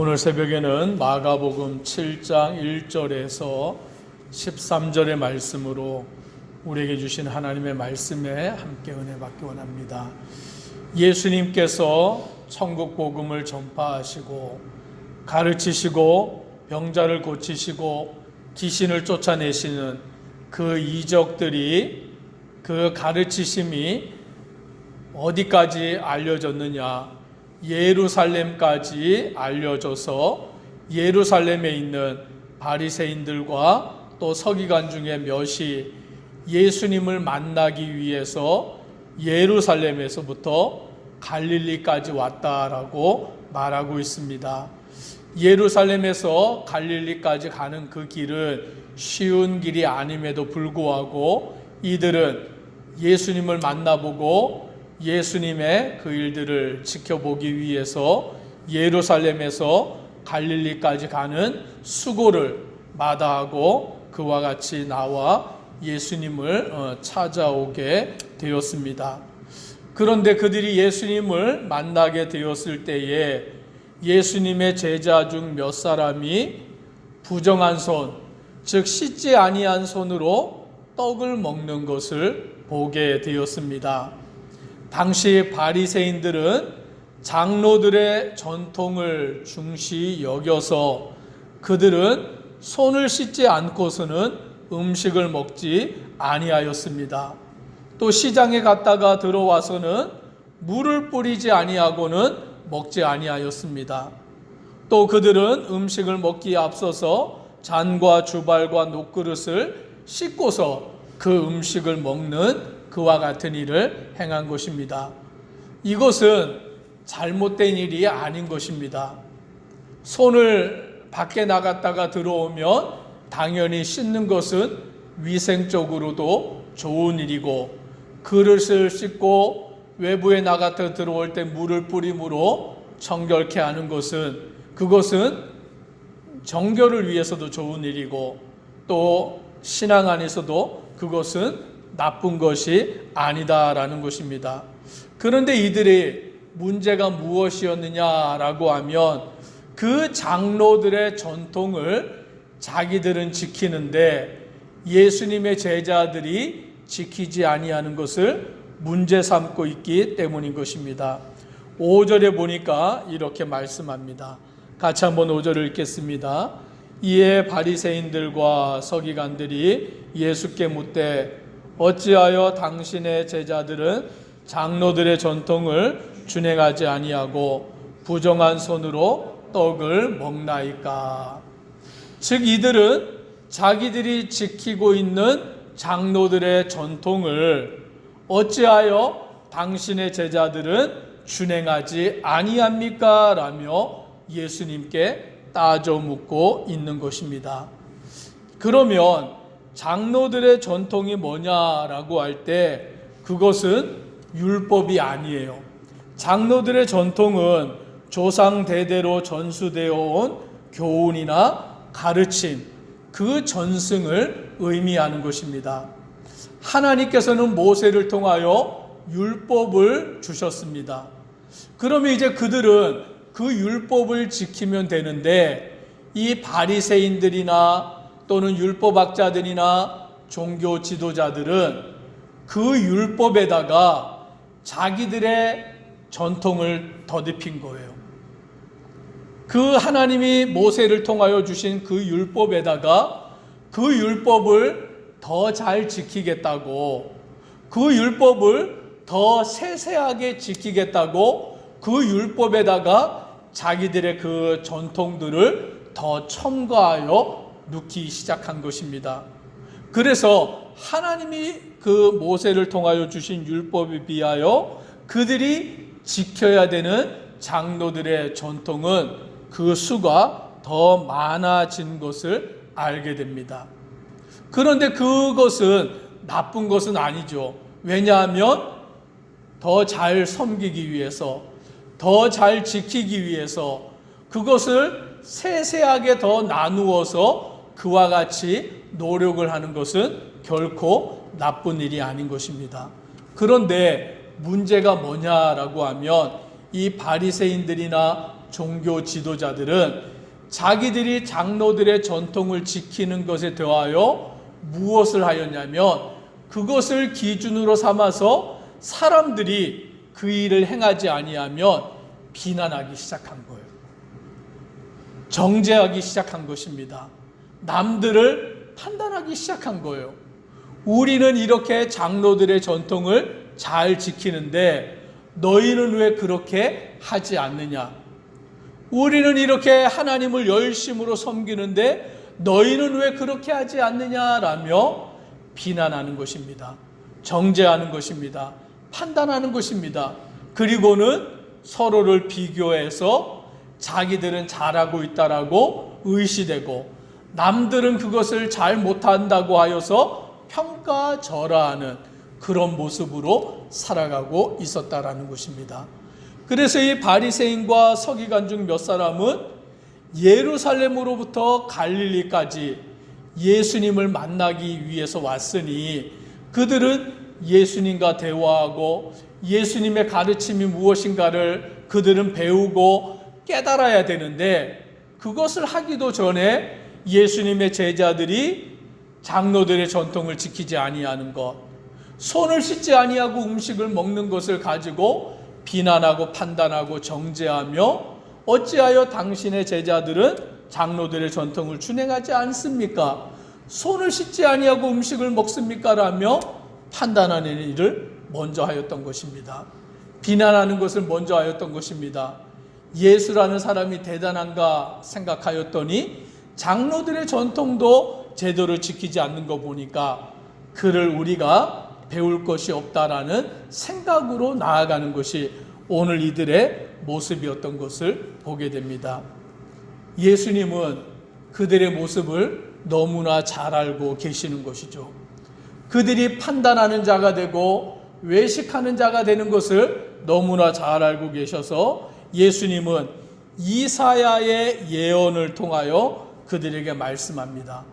오늘 새벽에는 마가복음 7장 1절에서 13절의 말씀으로 우리에게 주신 하나님의 말씀에 함께 은혜 받기 원합니다. 예수님께서 천국 복음을 전파하시고 가르치시고 병자를 고치시고 귀신을 쫓아내시는 그 이적들이, 그 가르치심이 어디까지 알려졌느냐? 예루살렘까지 알려져서 예루살렘에 있는 바리새인들과 또 서기관 중에 몇이 예수님을 만나기 위해서 예루살렘에서부터 갈릴리까지 왔다라고 말하고 있습니다. 예루살렘에서 갈릴리까지 가는 그 길은 쉬운 길이 아님에도 불구하고 이들은 예수님을 만나보고 예수님의 그 일들을 지켜보기 위해서 예루살렘에서 갈릴리까지 가는 수고를 마다하고 그와 같이 나와 예수님을 찾아오게 되었습니다. 그런데 그들이 예수님을 만나게 되었을 때에 예수님의 제자 중 몇 사람이 부정한 손, 즉 씻지 아니한 손으로 떡을 먹는 것을 보게 되었습니다. 당시 바리새인들은 장로들의 전통을 중시 여겨서 그들은 손을 씻지 않고서는 음식을 먹지 아니하였습니다. 또 시장에 갔다가 들어와서는 물을 뿌리지 아니하고는 먹지 아니하였습니다. 또 그들은 음식을 먹기에 앞서서 잔과 주발과 녹그릇을 씻고서 그 음식을 먹는 그와 같은 일을 행한 것입니다. 이것은 잘못된 일이 아닌 것입니다. 손을 밖에 나갔다가 들어오면 당연히 씻는 것은 위생적으로도 좋은 일이고, 그릇을 씻고 외부에 나갔다 들어올 때 물을 뿌림으로 정결케 하는 것은, 그것은 정결을 위해서도 좋은 일이고, 또 신앙 안에서도 그것은 나쁜 것이 아니다라는 것입니다. 그런데 이들의 문제가 무엇이었느냐라고 하면 그 장로들의 전통을 자기들은 지키는데 예수님의 제자들이 지키지 아니하는 것을 문제 삼고 있기 때문인 것입니다. 5절에 보니까 이렇게 말씀합니다. 같이 한번 5절을 읽겠습니다. 이에 바리새인들과 서기관들이 예수께 묻되 어찌하여 당신의 제자들은 장로들의 전통을 준행하지 아니하고 부정한 손으로 떡을 먹나이까? 즉 이들은 자기들이 지키고 있는 장로들의 전통을 어찌하여 당신의 제자들은 준행하지 아니합니까? 라며 예수님께 따져 묻고 있는 것입니다. 그러면 장로들의 전통이 뭐냐라고 할 때 그것은 율법이 아니에요. 장로들의 전통은 조상 대대로 전수되어 온 교훈이나 가르침, 그 전승을 의미하는 것입니다. 하나님께서는 모세를 통하여 율법을 주셨습니다. 그러면 이제 그들은 그 율법을 지키면 되는데 이 바리새인들이나 또는 율법학자들이나 종교 지도자들은 그 율법에다가 자기들의 전통을 더듬힌 거예요. 그 하나님이 모세를 통하여 주신 그 율법에다가 그 율법을 더 잘 지키겠다고, 그 율법을 더 세세하게 지키겠다고 그 율법에다가 자기들의 그 전통들을 더 첨가하여 넣기 시작한 것입니다. 그래서 하나님이 그 모세를 통하여 주신 율법에 비하여 그들이 지켜야 되는 장로들의 전통은 그 수가 더 많아진 것을 알게 됩니다. 그런데 그것은 나쁜 것은 아니죠. 왜냐하면 더 잘 섬기기 위해서, 더 잘 지키기 위해서 그것을 세세하게 더 나누어서 그와 같이 노력을 하는 것은 결코 나쁜 일이 아닌 것입니다. 그런데 문제가 뭐냐라고 하면 이 바리새인들이나 종교 지도자들은 자기들이 장로들의 전통을 지키는 것에 대하여 무엇을 하였냐면 그것을 기준으로 삼아서 사람들이 그 일을 행하지 아니하면 비난하기 시작한 거예요. 정죄하기 시작한 것입니다. 남들을 판단하기 시작한 거예요. 우리는 이렇게 장로들의 전통을 잘 지키는데 너희는 왜 그렇게 하지 않느냐? 우리는 이렇게 하나님을 열심으로 섬기는데 너희는 왜 그렇게 하지 않느냐라며 비난하는 것입니다. 정죄하는 것입니다. 판단하는 것입니다. 그리고는 서로를 비교해서 자기들은 잘하고 있다라고 의시되고 남들은 그것을 잘 못한다고 하여서 평가절하하는 그런 모습으로 살아가고 있었다라는 것입니다. 그래서 이 바리새인과 서기관 중 몇 사람은 예루살렘으로부터 갈릴리까지 예수님을 만나기 위해서 왔으니 그들은 예수님과 대화하고 예수님의 가르침이 무엇인가를 그들은 배우고 깨달아야 되는데 그것을 하기도 전에 예수님의 제자들이 장로들의 전통을 지키지 아니하는 것, 손을 씻지 아니하고 음식을 먹는 것을 가지고 비난하고 판단하고 정죄하며 어찌하여 당신의 제자들은 장로들의 전통을 준행하지 않습니까? 손을 씻지 아니하고 음식을 먹습니까? 라며 판단하는 일을 먼저 하였던 것입니다. 비난하는 것을 먼저 하였던 것입니다. 예수라는 사람이 대단한가 생각하였더니 장로들의 전통도 제대로 지키지 않는 거 보니까 그를 우리가 배울 것이 없다라는 생각으로 나아가는 것이 오늘 이들의 모습이었던 것을 보게 됩니다. 예수님은 그들의 모습을 너무나 잘 알고 계시는 것이죠. 그들이 판단하는 자가 되고 외식하는 자가 되는 것을 너무나 잘 알고 계셔서 예수님은 이사야의 예언을 통하여 그들에게 말씀합니다.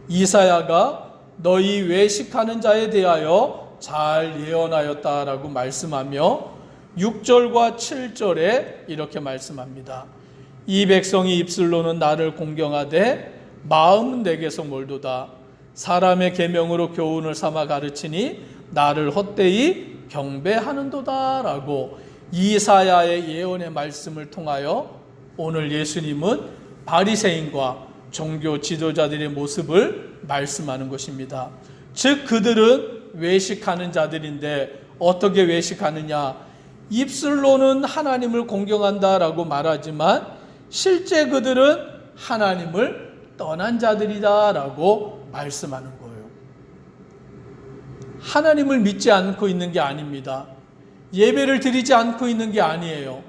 이사야가 너희 외식하는 자에 대하여 잘 예언하였다라고 말씀하며 6절과 7절에 이렇게 말씀합니다. 이 백성이 입술로는 나를 공경하되 마음은 내게서 멀도다. 사람의 계명으로 교훈을 삼아 가르치니 나를 헛되이 경배하는도다 라고 이사야의 예언의 말씀을 통하여 오늘 예수님은 바리새인과 종교 지도자들의 모습을 말씀하는 것입니다. 즉 그들은 외식하는 자들인데 어떻게 외식하느냐? 입술로는 하나님을 공경한다라고 말하지만 실제 그들은 하나님을 떠난 자들이다라고 말씀하는 거예요. 하나님을 믿지 않고 있는 게 아닙니다. 예배를 드리지 않고 있는 게 아니에요.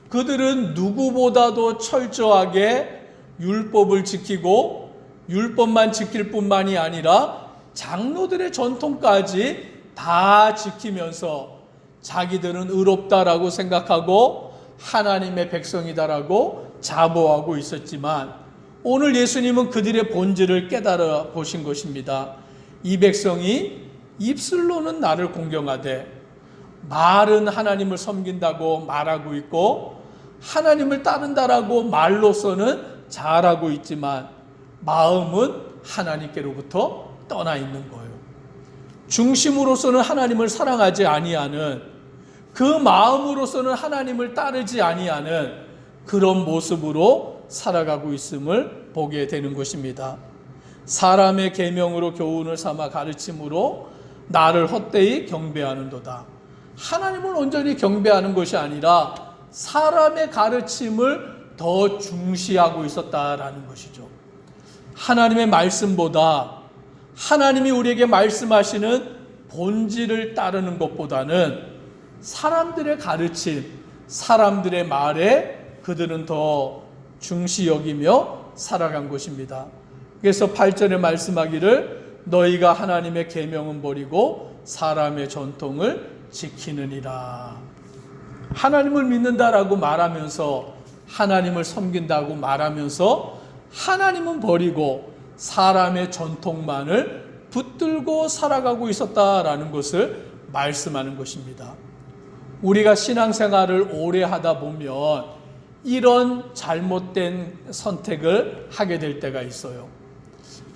그들은 누구보다도 철저하게 율법을 지키고 율법만 지킬 뿐만이 아니라 장로들의 전통까지 다 지키면서 자기들은 의롭다라고 생각하고 하나님의 백성이다라고 자부하고 있었지만 오늘 예수님은 그들의 본질을 깨달아 보신 것입니다. 이 백성이 입술로는 나를 공경하되 말은 하나님을 섬긴다고 말하고 있고 하나님을 따른다라고 말로서는 잘하고 있지만 마음은 하나님께로부터 떠나 있는 거예요. 중심으로서는 하나님을 사랑하지 아니하는 그 마음으로서는 하나님을 따르지 아니하는 그런 모습으로 살아가고 있음을 보게 되는 것입니다. 사람의 계명으로 교훈을 삼아 가르침으로 나를 헛되이 경배하는도다. 하나님을 온전히 경배하는 것이 아니라 사람의 가르침을 더 중시하고 있었다라는 것이죠. 하나님의 말씀보다 하나님이 우리에게 말씀하시는 본질을 따르는 것보다는 사람들의 가르침, 사람들의 말에 그들은 더 중시 여기며 살아간 것입니다. 그래서 8절에 말씀하기를 너희가 하나님의 계명은 버리고 사람의 전통을 지키느니라. 하나님을 믿는다라고 말하면서 하나님을 섬긴다고 말하면서 하나님은 버리고 사람의 전통만을 붙들고 살아가고 있었다라는 것을 말씀하는 것입니다. 우리가 신앙생활을 오래 하다 보면 이런 잘못된 선택을 하게 될 때가 있어요.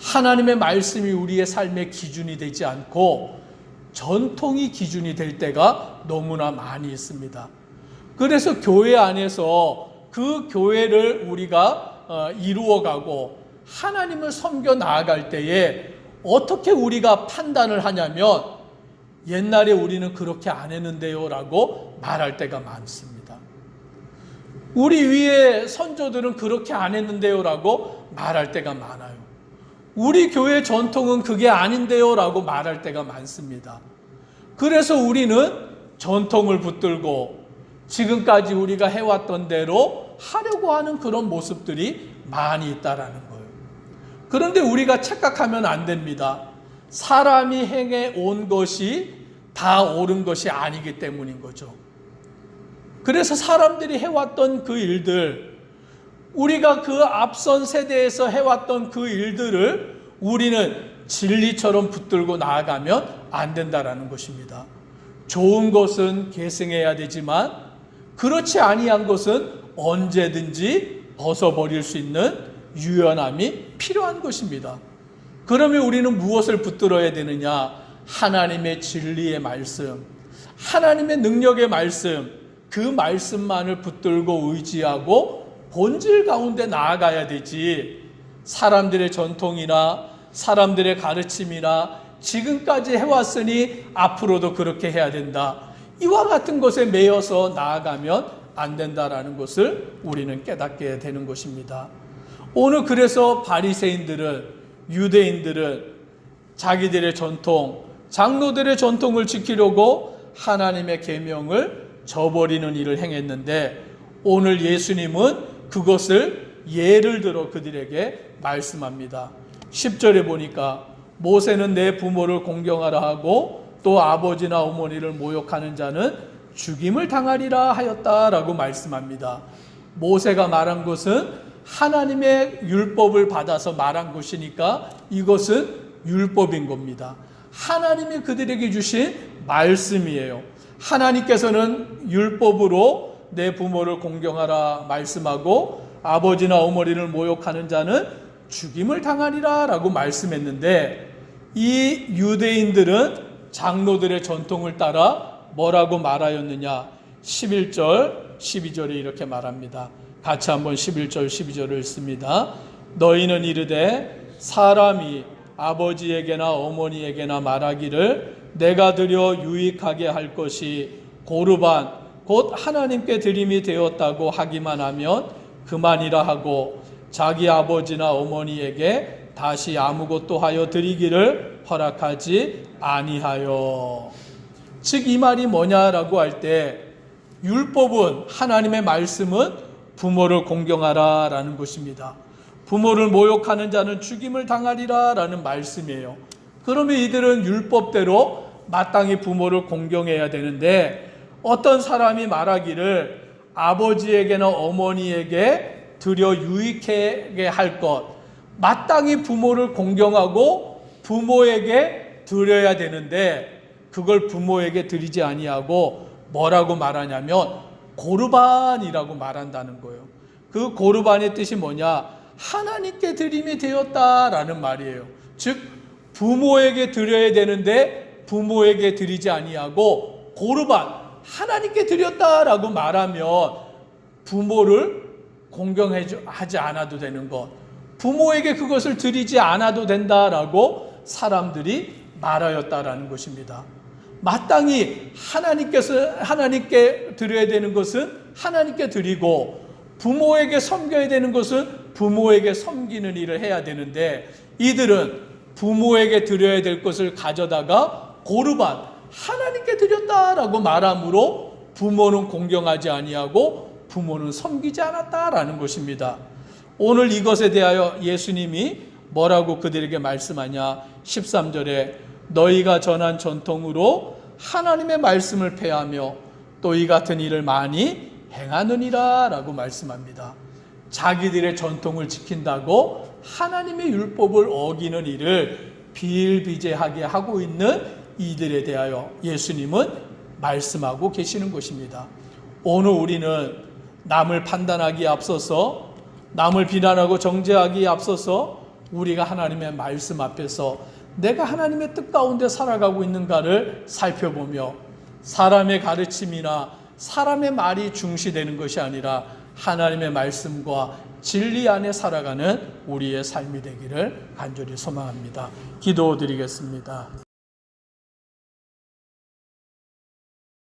하나님의 말씀이 우리의 삶의 기준이 되지 않고 전통이 기준이 될 때가 너무나 많이 있습니다. 그래서 교회 안에서 그 교회를 우리가 이루어가고 하나님을 섬겨 나아갈 때에 어떻게 우리가 판단을 하냐면 옛날에 우리는 그렇게 안 했는데요 라고 말할 때가 많습니다. 우리 위에 선조들은 그렇게 안 했는데요 라고 말할 때가 많아요. 우리 교회 전통은 그게 아닌데요 라고 말할 때가 많습니다. 그래서 우리는 전통을 붙들고 지금까지 우리가 해왔던 대로 하려고 하는 그런 모습들이 많이 있다라는 거예요. 그런데 우리가 착각하면 안 됩니다. 사람이 행해 온 것이 다 옳은 것이 아니기 때문인 거죠. 그래서 사람들이 해왔던 그 일들, 우리가 그 앞선 세대에서 해왔던 그 일들을 우리는 진리처럼 붙들고 나아가면 안 된다라는 것입니다. 좋은 것은 계승해야 되지만 그렇지 아니한 것은 언제든지 벗어버릴 수 있는 유연함이 필요한 것입니다. 그러면 우리는 무엇을 붙들어야 되느냐? 하나님의 진리의 말씀, 하나님의 능력의 말씀, 그 말씀만을 붙들고 의지하고 본질 가운데 나아가야 되지, 사람들의 전통이나 사람들의 가르침이나 지금까지 해왔으니 앞으로도 그렇게 해야 된다, 이와 같은 것에 매여서 나아가면 안 된다라는 것을 우리는 깨닫게 되는 것입니다. 오늘 그래서 바리새인들은, 유대인들은 자기들의 전통, 장로들의 전통을 지키려고 하나님의 계명을 저버리는 일을 행했는데, 오늘 예수님은 그것을 예를 들어 그들에게 말씀합니다. 10절에 보니까 모세는 내 부모를 공경하라 하고 또 아버지나 어머니를 모욕하는 자는 죽임을 당하리라 하였다라고 말씀합니다. 모세가 말한 것은 하나님의 율법을 받아서 말한 것이니까 이것은 율법인 겁니다. 하나님이 그들에게 주신 말씀이에요. 하나님께서는 율법으로 내 부모를 공경하라 말씀하고 아버지나 어머니를 모욕하는 자는 죽임을 당하리라 라고 말씀했는데, 이 유대인들은 장로들의 전통을 따라 뭐라고 말하였느냐? 11절 12절에 이렇게 말합니다. 같이 한번 11절 12절을 읽습니다. 너희는 이르되 사람이 아버지에게나 어머니에게나 말하기를 내가 드려 유익하게 할 것이 고르반 곧 하나님께 드림이 되었다고 하기만 하면 그만이라 하고 자기 아버지나 어머니에게 다시 아무것도 하여 드리기를 허락하지 아니하여. 즉 이 말이 뭐냐라고 할 때, 율법은, 하나님의 말씀은 부모를 공경하라 라는 것입니다. 부모를 모욕하는 자는 죽임을 당하리라 라는 말씀이에요. 그러면 이들은 율법대로 마땅히 부모를 공경해야 되는데, 어떤 사람이 말하기를 아버지에게나 어머니에게 드려 유익하게 할 것, 마땅히 부모를 공경하고 부모에게 드려야 되는데 그걸 부모에게 드리지 아니하고 뭐라고 말하냐면 고르반이라고 말한다는 거예요. 그 고르반의 뜻이 뭐냐? 하나님께 드림이 되었다라는 말이에요. 즉 부모에게 드려야 되는데 부모에게 드리지 아니하고 고르반, 하나님께 드렸다라고 말하면 부모를 공경하지 않아도 되는 것, 부모에게 그것을 드리지 않아도 된다라고 사람들이 말하였다라는 것입니다. 마땅히 하나님께 드려야 되는 것은 하나님께 드리고 부모에게 섬겨야 되는 것은 부모에게 섬기는 일을 해야 되는데, 이들은 부모에게 드려야 될 것을 가져다가 고르반, 하나님께 드렸다라고 말함으로 부모는 공경하지 아니하고 부모는 섬기지 않았다라는 것입니다. 오늘 이것에 대하여 예수님이 뭐라고 그들에게 말씀하냐? 13절에 너희가 전한 전통으로 하나님의 말씀을 폐하며 또 이 같은 일을 많이 행하느니라 라고 말씀합니다. 자기들의 전통을 지킨다고 하나님의 율법을 어기는 일을 비일비재하게 하고 있는 이들에 대하여 예수님은 말씀하고 계시는 것입니다. 오늘 우리는 남을 판단하기에 앞서서, 남을 비난하고 정죄하기에 앞서서 우리가 하나님의 말씀 앞에서 내가 하나님의 뜻 가운데 살아가고 있는가를 살펴보며 사람의 가르침이나 사람의 말이 중시되는 것이 아니라 하나님의 말씀과 진리 안에 살아가는 우리의 삶이 되기를 간절히 소망합니다. 기도드리겠습니다.